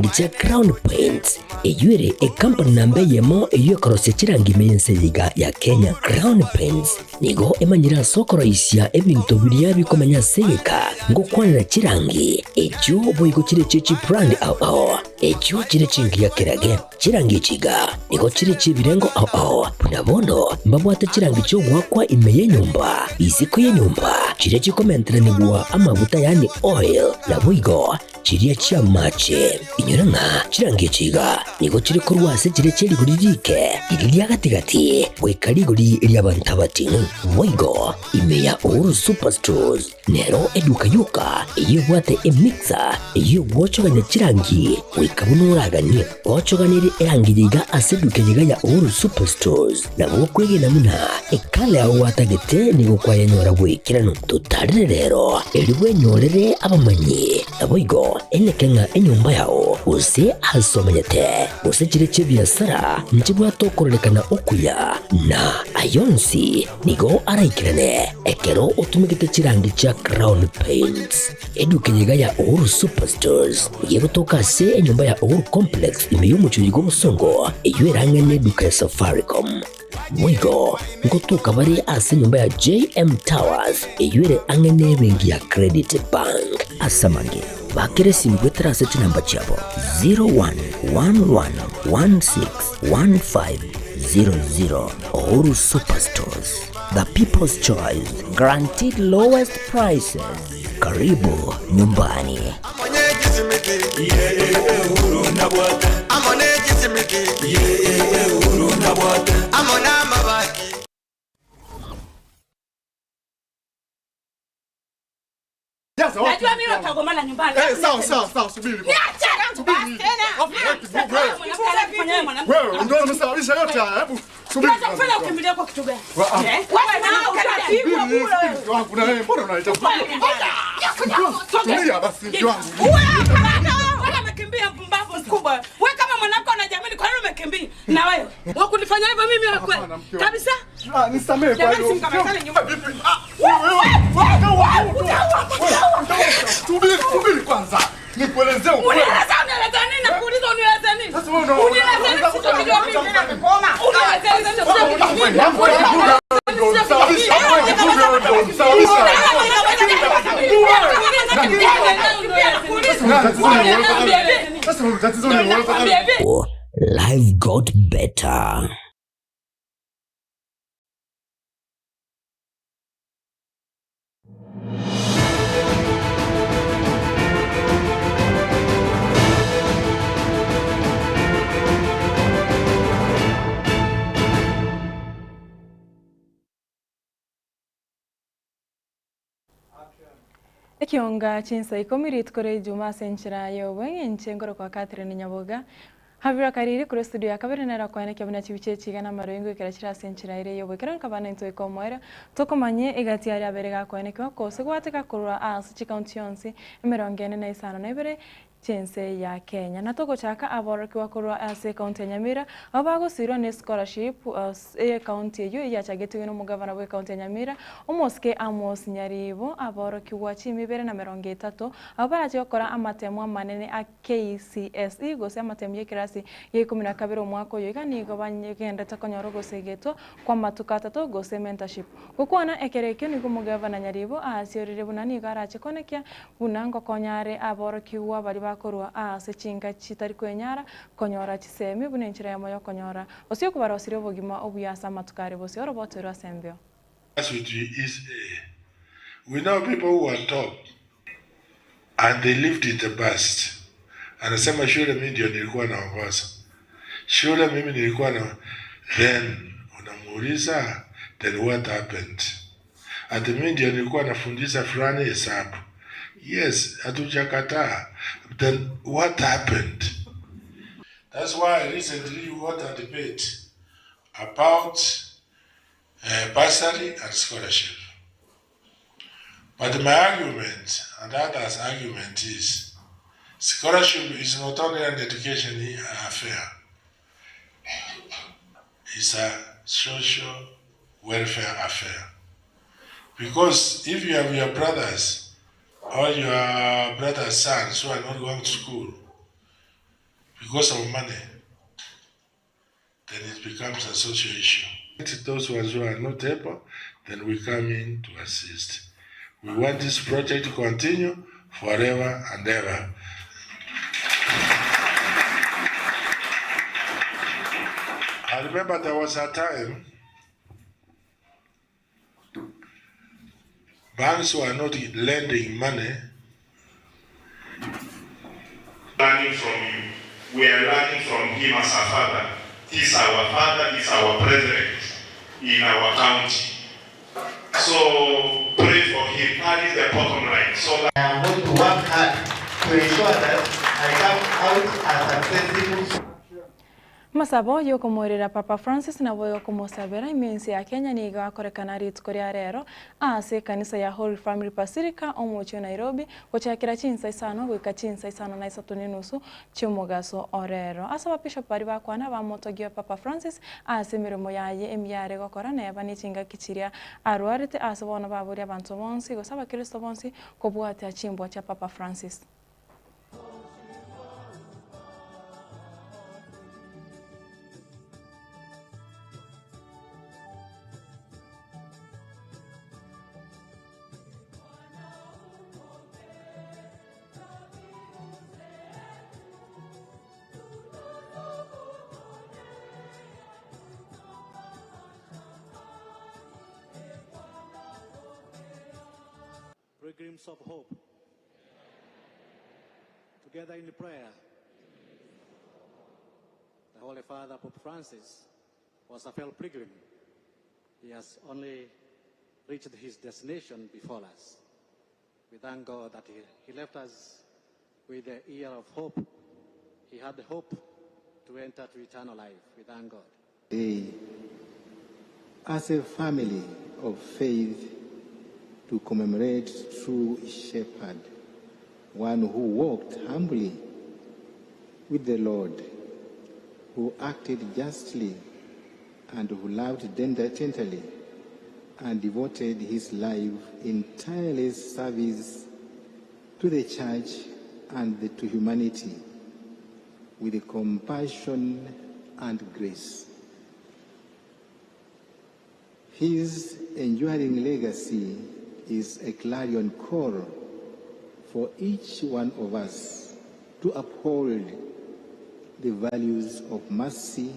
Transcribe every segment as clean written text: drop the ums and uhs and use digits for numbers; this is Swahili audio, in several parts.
cha Crown Paints eyure company nambe yemo eyokorose chirangi mense yiga ya Kenya. Crown Paints nigo emanyira sokoroisia ebintu biria bikomanya seka ngo kwanira chirangi echo boyiko chire chichi brand ao echo chire chingia kirage chirangi chiga nigo chire chibirengo ao punabono mbabwate chirangi cyo gwakwa imeye nyumba isiko ye nyumba chire chikomentera nibwa amavuta yani oil na buigo chiriya chia mache inyuranga chirangi chiga nigo chiri kurwase chire chiri guririke iriya gatigati wekari guri iriya bantabati buigo imeya Uhuru Superstores nero eduka yuka iyo bwate emixer iyo wochoganya chirangi wikabunuraganye wochoganire erangi yiga aseduke yiga ya Uhuru Superstores na bokwege namuna ekale aho watagete nigo kwayanyora bwikirano tutarire rero eriwe nyorere abamanyi naboigo Ekeonga enyumba yao use asomanyete use chire chibiasara nchibwa tokorelekana okuya na ayonsi nigo araikirane ekero utumikite chirangi cha Crown Paints eduke yiga ya Uhuru Superstores yego tokase enyumba ya Uhuru Complex imeyumucho yigo musongo eyuerange neduka ya Safaricom Mwigo ngotuka bari ase nyumba ya JM Towers eyuere angene bengi ya Credit Bank asamange bakere simbwetera seti namba chabo 0111161500 Uhuru Superstores, the people's choice, guaranteed lowest prices. Karibu nyumbani. Najua mimi utagomana nyumbani. Sawa, subiri. Niache subiri. Wewe ndio umesababisha yote haya. Hebu subiri. Unafanya ukimbilia kwa kitu gani? Wewe na ukapigwa kule. Wangu na wewe mbona unaita? Tulia basi wangu. Wewe umekimbia mpumbavu mkubwa. Wewe kama mwanamke unajamini kwa nini umekimbia? Na wewe wakunifanya hivyo mimi wewe kabisa? Nisamee kwa hiyo. Subiri kwanza. Nikuelezee ukweli. Unieleza nini na kuuliza unieleza nini? Unieleza nini sitojua mimi tena nikoma. Unieleza nini Life got better. Ekeonga Chinsa Ikomi ritkore Juma senchira yowe nchengoro kwa Catherine Nyaboga habira kariri kuri studio yakabere nera kwane kyabuna chibiche chigana marengo ikirachira senchira ire yowe kiran kabana into ikomwera tokomanye igati ari aberega kwane kwa kose gwateka kurura as chikauntionsi emerongene na isano nebere Chinsa ya Kenya na toko chaka aboroki wakorwa ase county Nyamira abago siro ne scholarship county yo ya chagetuwe no mugavana we county Nyamira omoske Amos Nyaribo aboroki wachi mibere na 30 abaraje okora amatemo manene a KCSE gose amatemo yekirasi ye 12 mwako yo ikani gobanye genda takonyoro gose geto kwa matukata to gose mentorship gukwana ekerekyo ni mugavana Nyaribo asiorire bunani garache konekia bunango konyare aboroki wa bari bakorwa ase chinga chitari kwenyara konyora chisemi bunenchira ya moyo konyora osio kubara osire bogima obuyasa matukare bose orobotero asembio. As with you is we know people who are top and they lived in the past. Anasema shule mimi ndio nilikuwa na Mombasa. Shule mimi nilikuwa na then unamuuliza then what happened? Ati mimi ndio nilikuwa nafundisha fulani hesabu. Yes, hatujakataa. Then what happened? That's why recently we had a debate about bursary and scholarship. But my argument and others' argument is scholarship is not only an education affair. It's a social welfare affair. Because if you have your brothers or your brother's sons who are not going to school, because of money, then it becomes a social issue. Those ones who are not able, then we come in to assist. We want this project to continue forever and ever. I remember there was a time banks were not lending money. Learning from you. We are learning from him as our father. He's our father, he's our president in our county. So pray for him. That is the bottom line. So I am going to work hard to ensure that I come out as successful. Masabo yo kumurira Papa Francis na boyo kumusabira imensi ya Kenya ni gakorekana ritkoria rero ase kanisa ya Holy Family Basilica omucho Nairobi gochakira Chinsa isano gwika Chinsa isano na isatu ninusu cyumugaso orero asaba bishop bari bakwana bamotogiye Papa Francis ase mirimo yaye emyare gokora neba nichinga kichiria arwarite ase bona baburi abantu bonsi gosaba Kristo bonsi kobwate achimbo cha Papa Francis. Pilgrims of hope, together in prayer. The Holy Father, Pope Francis, was a fellow pilgrim. He has only reached his destination before us. We thank God that he left us with the ear of hope. He had the hope to enter to eternal life. We thank God. As a family of faith, to commemorate true shepherd, one who walked humbly with the Lord, who acted justly and who loved tenderly and devoted his life in tireless service to the church and to humanity with compassion and grace. His enduring legacy is a clarion call for each one of us to uphold the values of mercy,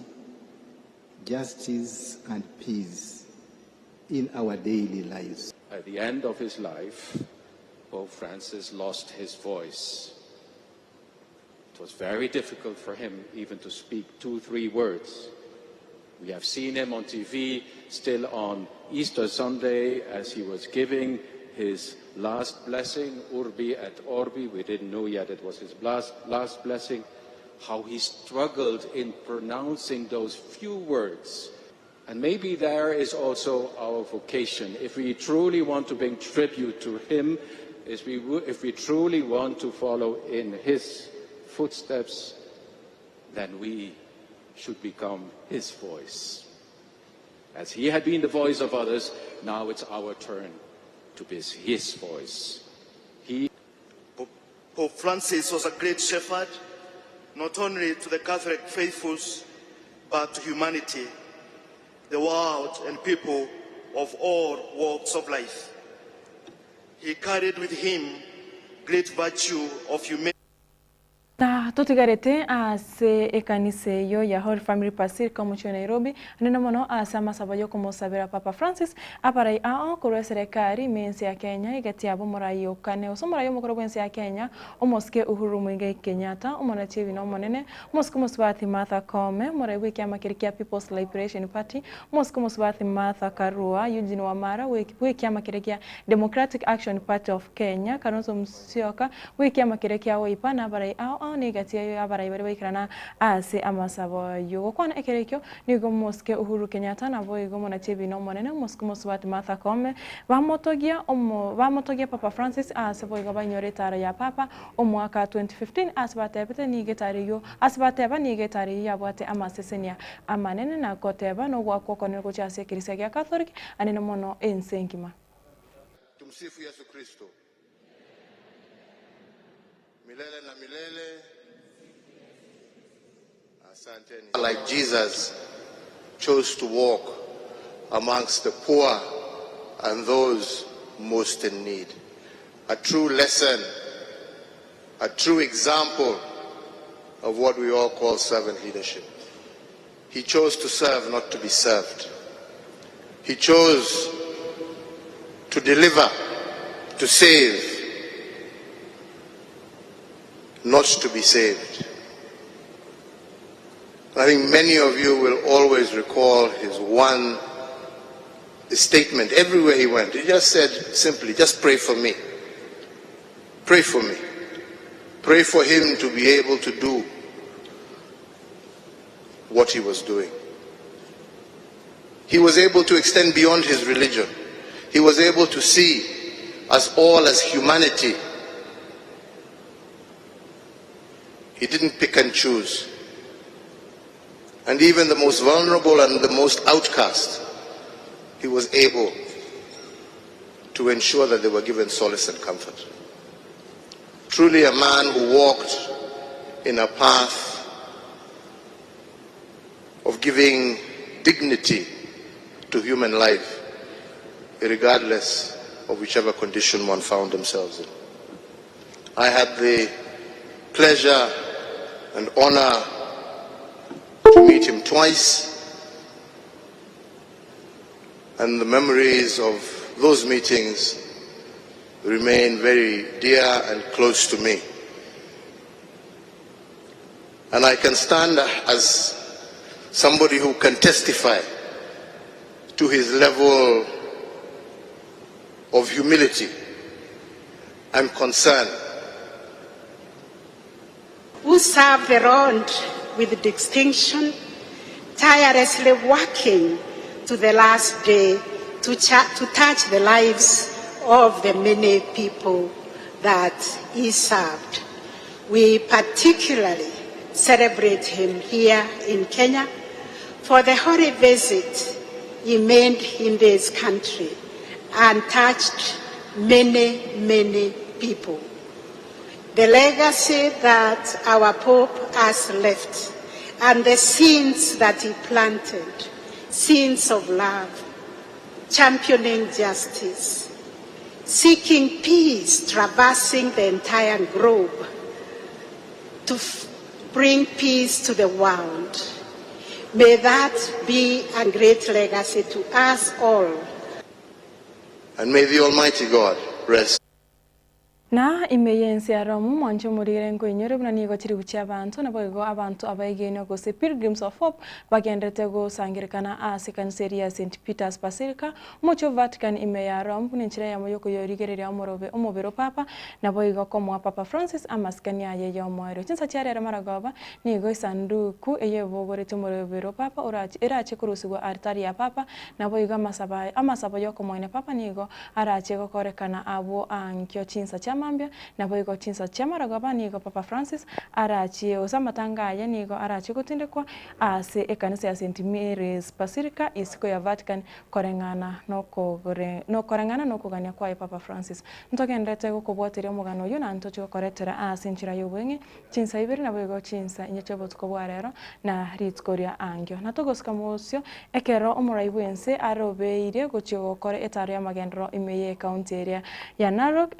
justice, and peace in our daily lives. At the end of his life, Pope Francis lost his voice. It was very difficult for him even to speak 2-3 words. We have seen him on TV still on Easter Sunday as he was giving his last blessing, Urbi et Orbi. We didn't know yet it was his last blessing. How he struggled in pronouncing those few words. And maybe there is also our vocation. If we truly want to bring tribute to him, if we truly want to follow in his footsteps, then we should become his voice. As he had been the voice of others, now it's our turn to be his voice. Pope Francis was a great shepherd, not only to the Catholic faithfuls, but to humanity, the world, and people of all walks of life. He carried with him great virtue of humanity. Tutigarete ase ekanise yo ya Holy Family Basilica mucho Nairobi nina mono asa masabayo kumusabira Papa Francis aparai ao kuru serikali mensi ya Kenya igati abo morayo kane osomora yo mukuru bwensi ya Kenya omoske Uhuru Muigai Kenyatta omona chivi no monene mosko musbati Martha Koome morai wiki amakirikia People's Liberation Party mosko musbati Martha Karua Eugene Wamara wiki amakirikia Democratic Action Party of Kenya Kalonzo Musyoka wiki amakirikia Wiper aparai ao negati yo abarai bari baikirana ase amasabo yo kwana ekerekyo nigo moske Uhuru Kenyatta na boigo mona chebi no monene mosko musbati Martha Koome bamotogia Papa Francis ase boigo banyore tara ya Papa omwaka 2015 asbate bete nigetari yo asbate ba nigetari ya bwate amasesenia amanene na koteba no gwa kokone ko chase kirisia ya Catholic anene mono ensengima. Tumsifu Yesu Kristo. Milele na milele. Like Jesus chose to walk amongst the poor and those most in need. A true lesson, a true example of what we all call servant leadership. He chose to serve, not to be served. He chose to deliver, to save, not to be saved. I think many of you will always recall his one statement everywhere he went. He just said simply, just pray for me. Pray for me. Pray for him to be able to do what he was doing. He was able to extend beyond his religion. He was able to see us all as humanity. He didn't pick and choose. And even the most vulnerable and the most outcast, he was able to ensure that they were given solace and comfort. Truly a man who walked in a path of giving dignity to human life, regardless of whichever condition one found themselves in. I had the pleasure and honor to meet him twice, and the memories of those meetings remain very dear and close to me. And I can stand as somebody who can testify to his level of humility and concern. Who serve the Lord with distinction, tirelessly working to the last day to touch the lives of the many people that he served. We particularly celebrate him here in Kenya for the holy visit he made in this country and touched many, many people. The legacy that our Pope has left and the seeds that he planted, seeds of love, championing justice, seeking peace, traversing the entire globe to bring peace to the world. May that be a great legacy to us all. And may the Almighty God rest. Na imeyensi aramu mwancho murire nkwenyore buna nigo kiri buchi abantu naboigo abantu abaigeno go se Pilgrims of Hope bagendete go sangirikana asikanseria ya St Peter's Basilica mucho Vatican imeyaramu kunenchira ya moyo kuyorigereria omorobe omobero papa naboigo komo Papa Francis amaskania ye yomoero Chinsa cyarera maragoba nigo isanduku eyebogorete omorobero papa erache kurusigwa altari ya papa naboigo amasaba yoko moine papa nigo arache gokorekana abo ankyo Chinsa mambia na boigo Chinsa chamaragoba nigo Papa Francis arachi osamatangaya nigo arachi gutindekwa ase ekanisa ya St Mary's Basilica isiko ya Vatican korengana no kugania kwa Papa Francis ntogendete gukobotera omugano yo na ntocho koretera asinchira yobwengi Chinsa ibiri na boigo Chinsa inyechobo tukobwarero na ritkoria angyo natogosika musyo ekero omuraibwense arobeire gochyo kore etaro ya magendro imeye county area ya Narok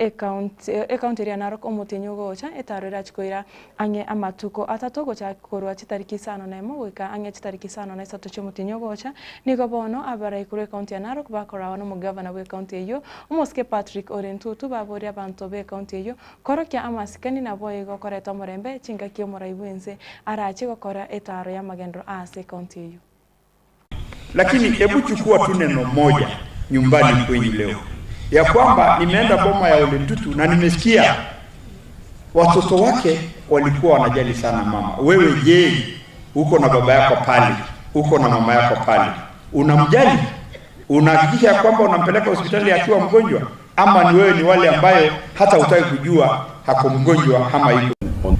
county ya Narok omutenyo gocha etarira chikoira anye amatuko atatogo cha korwa chitariki sano na mogoika anye chitariki sano na isato chomutenyo gocha nigo bono abarai kure county ya Narok bakora no mugavana we county yo omoske Patrick Orentutu babori abantu be county yo korokya amasikani na boyigo koreta murembe chinga kyo muraibwense arachi gokora etaro ya magendro ase county yo. Lakini hebu chukua tu neno moja nyumbani kwenye leo ya kwamba nimeenda boma ya Olentutu na nimesikia watoto wake walikuwa wanajali sana mama. Wewe je, uko na baba yako pale, uko na mama yako pale, unamjali? Unahakikisha kwamba unampeleka hospitali akiwa mgonjwa, ama ni wewe ni wale ambayo hata hutaki kujua hako mgonjwa ama yuko?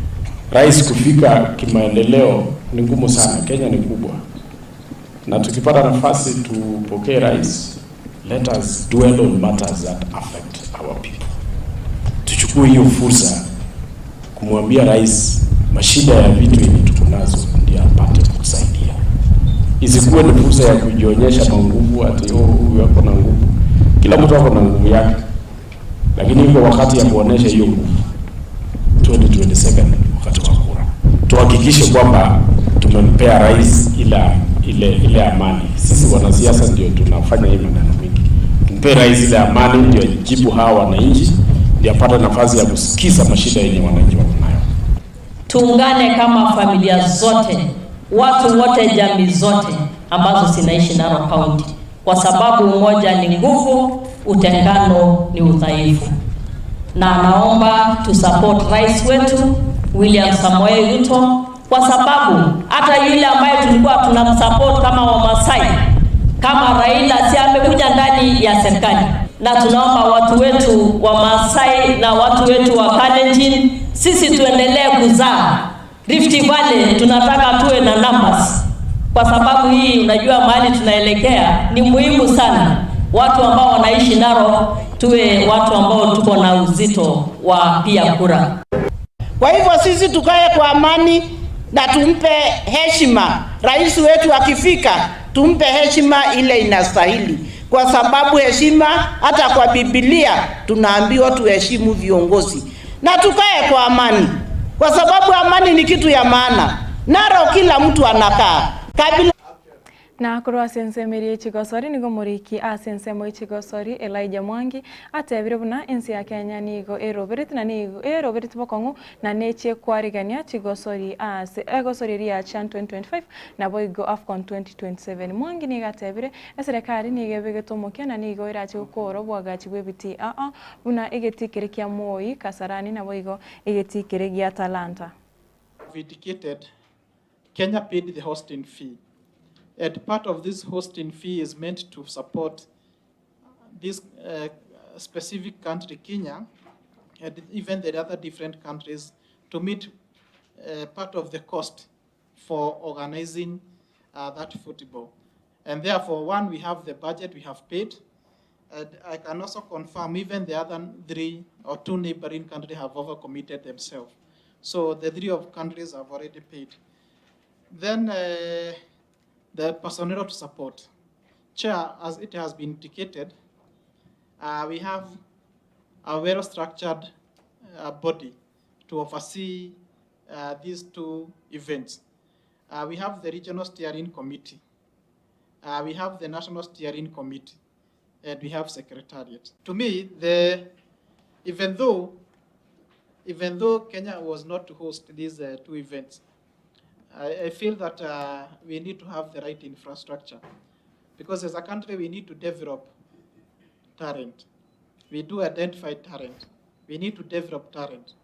Rais kufika kimaendeleo ni ngumu sana. Kenya ni kubwa, na tukipata nafasi tupokee rais, let us dwell on matters that affect our people. Tuchukue hiyo fursa kumwambia rais mashida ya vitu hivi tuko nazo ndio hapa. isikuwe ni fursa ya kujionyesha nguvu ati huyu wako na nguvu. Kila mtu wako na nguvu yake, lakini iko wakati ya kuonesha hiyo nguvu. 2027 wakati wa kura, tuhakikishe kwamba tumempea rais ile amani. Sisi wanasiasa ndio tunafanya hivi maneno mingi. Tumpe rais ile amani ndio jibu hawa wananchi, ndio apate nafasi ya kusikiza mashida yenye wananchi wako nayo. Tuungane kama familia zote, watu wote, jamii zote ambazo zinaishi Narok County, kwa sababu umoja ni nguvu, utengano ni udhaifu. Na naomba tu support rais wetu William Samoei Ruto, kwa sababu hata yule ambaye tulikuwa tunamsupport kama Wamasai, kama Raila, si amekuja ndani ya serikali. Na tunaomba watu wetu wa Masai na watu wetu wa Kalenjin, sisi tuendelee kuzaa. Rift Valley tunataka tuwe na numbers, kwa sababu hii unajua mahali tunaelekea ni muhimu sana. Watu ambao wanaishi Narok tuwe watu ambao tuko na uzito wa pia kura. Kwa hivyo sisi tukae kwa amani na tumpe heshima rais wetu. Akifika tumpe heshima ile inastahili, kwa sababu heshima, hata kwa Biblia tunaambiwa tuheshimu viongozi, na tukae kwa amani, kwa sababu amani ni kitu ya maana. Narok kila mtu anakaa kabila na kurwa sensemeri chigosori nigo muriki a sensemo chigosori Elijah Mwangi atebire buna ensi ya Kenya nigo eroberit na nigo eroberit bokongu na neche kwarigania chigosori a egosori ya Chan 2025 na boigo Afcon 2027. Mwangi niga atebire eserekari nigo begetomokia na nigo irache ukoro bwagachi bwebiti buna egetikere kya Moi Kasarani na boigo egetikere gya Talanta. We indicated Kenya paid the hosting fee. And part of this hosting fee is meant to support this specific country, Kenya, and even the other different countries, to meet part of the cost for organizing that football. And therefore, one, we have the budget we have paid. And I can also confirm even the other 3 or 2 neighboring countries have overcommitted themselves. So the 3 of countries have already paid. Then the personnel to support. Chair, as it has been indicated, we have a well-structured body to oversee these 2 events. We have the regional steering committee. We have the national steering committee, and we have secretariat. To me, even though Kenya was not to host these 2 events, I feel that we need to have the right infrastructure, because as a country we need to develop talent. We do identify talent. We need to develop talent.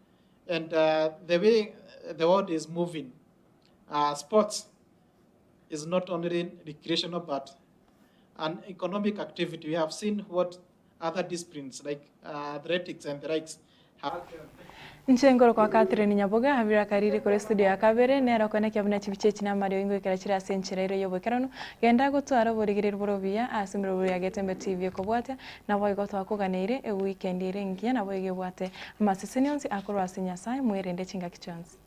And the way the world is moving, sports is not only recreational but an economic activity. We have seen what other disciplines like athletics and the likes have. Nchengoro kwa Catherine Nyaboga havira kariri kore studio ya kabere nera kone kyabuna chibichechi na Mario ingo ikirachira senchira ire yobokerano genda gutwara burigirira burobia asimiro ya Getembe TV ko bwate na boigo twakuganire e weekend ire ngia na boige bwate amasesenions akorwa sinyasai mwirende chinga kichonzi.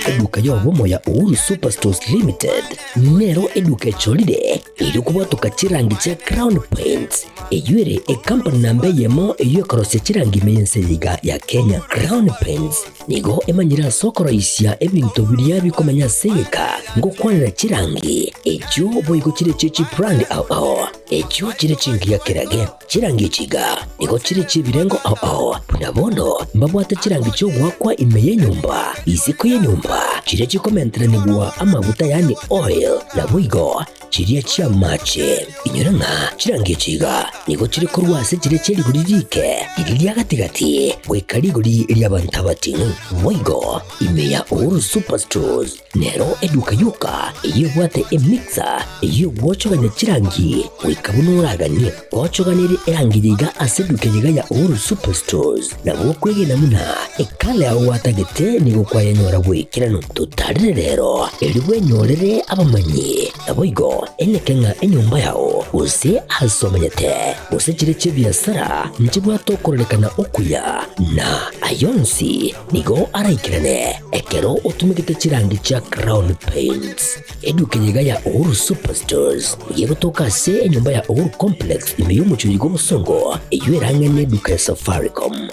Eduka yobomo ya Uhuru Superstores Limited nero eduka cholide ili kubwatuka chirangi cha Crown Paints eyure company nambe yemo eyo korose chirangi meyenseliga ya Kenya. Crown Paints nigo emanyira sokoro isya ebintu biriya bikomanya seka ngo kwanira chirangi ejo boyiko chire chichi brand ejo chire chingia kirage chirangi chiga nigo chire chibirengo punabono mbabwata chirangi cyo gwakwa imeye nyumba isiko ye nyumba chire chikomentra nigwa amavuta yani oil na wigo chiria chia mache inyoranga chirange chiga nigo chiri kurwase chire chiri guririke iriria gatigati gwikari guri ria bantabati moigo imeya Uhuru Superstores nero eduka yuka iyo gwate emixer iyo gwochoganya chirangi wikabunuraganie gwochoganire erangiriga aseduke yiga ya Uhuru Superstores na gwokwege namuna ekale awatagete nigo kwayanyora gwikirano tutarire rero eriwe nyorere abamanyi naboigo enekenga enyumba yao use asomanyete use chire chebiasara nchibwa tokorekana okuya na ayonsi nigo araikirane ekero utumikite chirangi cha Crown Paints eduke yiga ya Uhuru Superstores yego toka se enyumba ya Uhuru Complex imeyumucho yigo musongo eywerangene duka ya Safaricom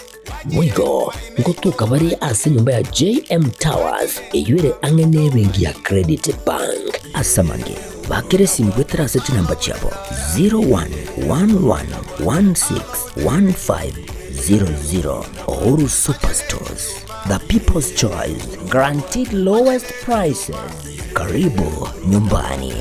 Mwigo ngotuka bari ase nyumba ya JM Towers eyure angene bengi ya Credit Bank asamange bakere simgwetera seti namba chabo 0111161500 Uhuru Superstores, the people's choice, guaranteed lowest prices. Karibu nyumbani.